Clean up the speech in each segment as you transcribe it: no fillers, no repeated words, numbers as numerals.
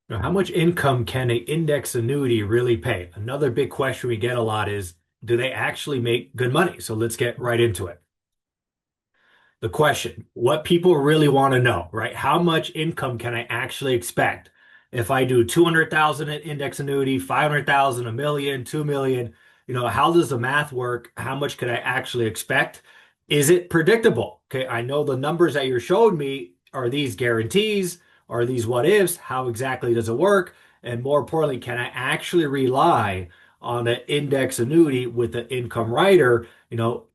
Now, how much income can an index annuity really pay? Another big question we get a lot is, do they actually make good money? So let's get right into it. The question, what people really want to know, right? How much income can I actually expect? If I do 200,000 in index annuity, 500,000, a million, 2 million, how does the math work? How much could I actually expect? Is it predictable? Okay, I know the numbers that you're showing me. Are these guarantees? Are these what ifs? How exactly does it work? And more importantly, can I actually rely on an index annuity with an income rider?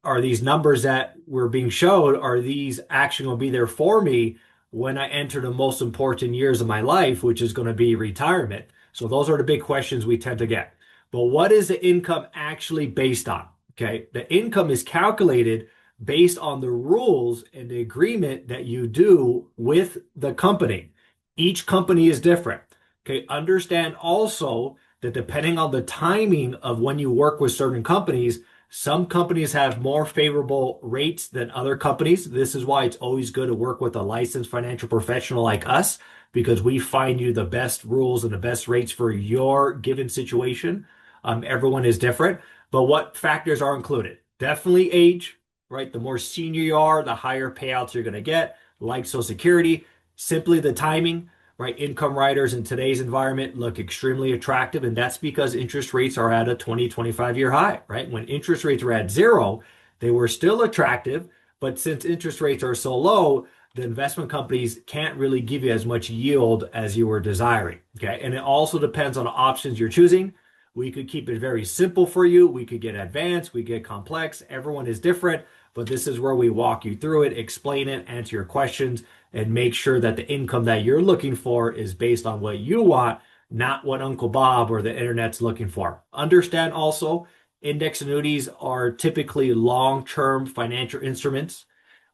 Are these numbers that were being showed, are these actually going to be there for me when I enter the most important years of my life, which is going to be retirement? So those are the big questions we tend to get. But what is the income actually based on? Okay. The income is calculated based on the rules and the agreement that you do with the company. Each company is different. Okay. Understand also that depending on the timing of when you work with certain companies, some companies have more favorable rates than other companies. This is why it's always good to work with a licensed financial professional like us because we find you the best rules and the best rates for your given situation. Everyone is different, but what factors are included? Definitely age, right? The more senior you are, the higher payouts you're going to get, like Social Security. Simply the timing, right? Income riders in today's environment look extremely attractive, and that's because interest rates are at a 20, 25-year high, right? When interest rates were at zero, they were still attractive, but since interest rates are so low, the investment companies can't really give you as much yield as you were desiring, okay? And it also depends on the options you're choosing. We could keep it very simple for you. We could get advanced, we get complex. Everyone is different, but this is where we walk you through it, explain it, answer your questions, and make sure that the income that you're looking for is based on what you want, not what Uncle Bob or the internet's looking for. Understand also, index annuities are typically long-term financial instruments.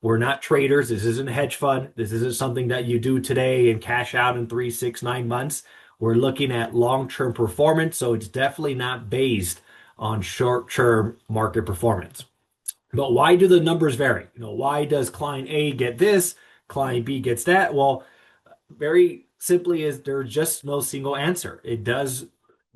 We're not traders. This isn't a hedge fund. This isn't something that you do today and cash out in 3, 6, 9 months. We're looking at long-term performance, so it's definitely not based on short-term market performance. But why do the numbers vary? Why does client A get this, client B gets that? Well, very simply is there's just no single answer. It does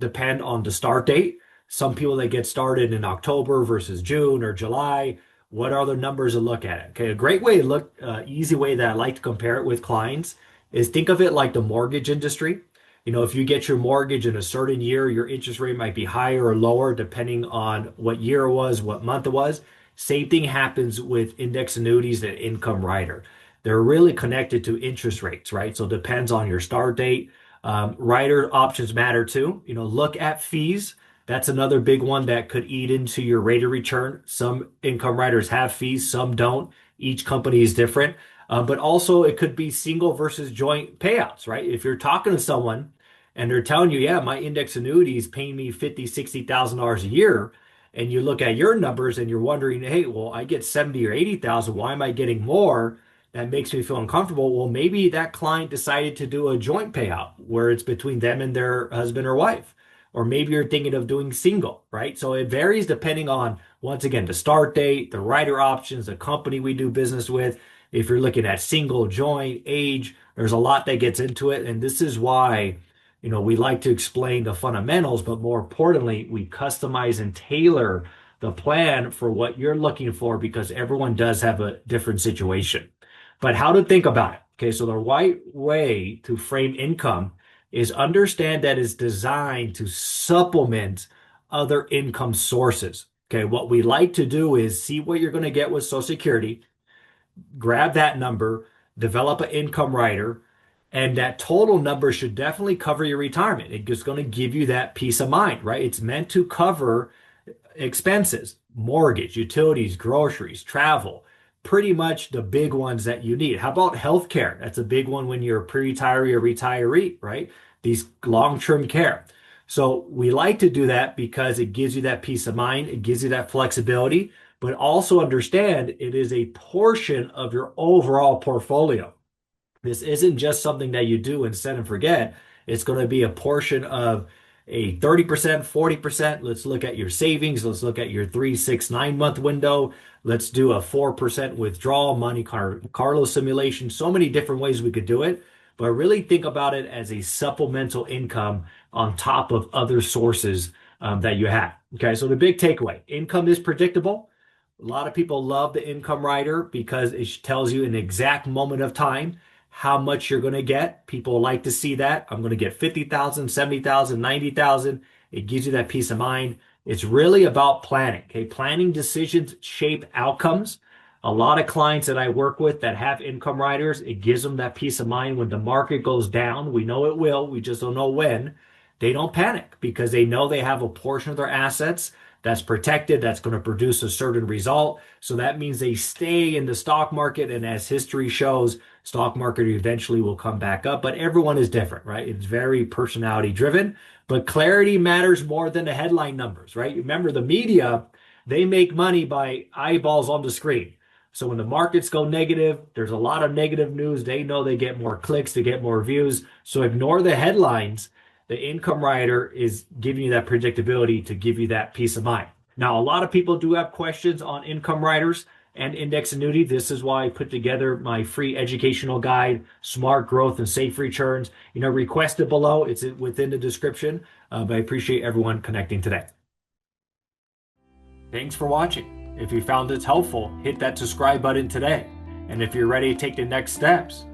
depend on the start date. Some people that get started in October versus June or July, what are the numbers to look at it? Okay, a great way to look, easy way that I like to compare it with clients is think of it like the mortgage industry. If you get your mortgage in a certain year, your interest rate might be higher or lower depending on what year it was, what month it was. Same thing happens with index annuities and income rider. They're really connected to interest rates, right? So it depends on your start date. Rider options matter too. Look at fees. That's another big one that could eat into your rate of return. Some income riders have fees, some don't. Each company is different. But also it could be single versus joint payouts, right? If you're talking to someone and they're telling you, yeah, my index annuity is paying me 50, $60,000 a year, and you look at your numbers and you're wondering, hey, well, I get 70 or 80,000. Why am I getting more? That makes me feel uncomfortable. Well, maybe that client decided to do a joint payout where it's between them and their husband or wife. Or maybe you're thinking of doing single, right? So it varies depending on, once again, the start date, the rider options, the company we do business with. If you're looking at single, joint, age, there's a lot that gets into it. And this is why, we like to explain the fundamentals, but more importantly, we customize and tailor the plan for what you're looking for because everyone does have a different situation. But how to think about it. Okay, so the right way to frame income is understand that it's designed to supplement other income sources. Okay, what we like to do is see what you're going to get with Social Security, grab that number, develop an income rider, and that total number should definitely cover your retirement. It's going to give you that peace of mind, right? It's meant to cover expenses, mortgage, utilities, groceries, travel, pretty much the big ones that you need. How about healthcare? That's a big one when you're a pre-retiree or retiree, right? These long-term care. So we like to do that because it gives you that peace of mind, it gives you that flexibility, but also understand it is a portion of your overall portfolio. This isn't just something that you do and set and forget. It's going to be a portion of a 30%, 40%. Let's look at your savings. Let's look at your 3, 6, 9 month window. Let's do a 4% withdrawal, Monte Carlo simulation. So many different ways we could do it. but really think about it as a supplemental income on top of other sources that you have. Okay, so the big takeaway, income is predictable. A lot of people love the income rider because it tells you an exact moment of time how much you're going to get. People like to see that. I'm going to get 50,000, 70,000, 90,000. It gives you that peace of mind. It's really about planning. Okay, planning decisions shape outcomes. A lot of clients that I work with that have income riders, it gives them that peace of mind when the market goes down. We know it will, we just don't know when. They don't panic because they know they have a portion of their assets that's protected, that's going to produce a certain result. So that means they stay in the stock market. And as history shows, stock market eventually will come back up. But everyone is different, right? It's very personality driven. But clarity matters more than the headline numbers, right? Remember, the media, they make money by eyeballs on the screen. So when the markets go negative, there's a lot of negative news. They know they get more clicks, they get more views. So ignore the headlines. The income rider is giving you that predictability to give you that peace of mind. Now, a lot of people do have questions on income riders and index annuity. This is why I put together my free educational guide, Smart Growth and Safe Returns. Request it below. It's within the description. But I appreciate everyone connecting today. Thanks for watching. If you found this helpful, hit that subscribe button today. And if you're ready to take the next steps,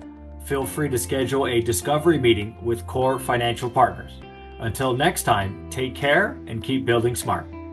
feel free to schedule a discovery meeting with Core Financial Partners. Until next time, take care and keep building smart.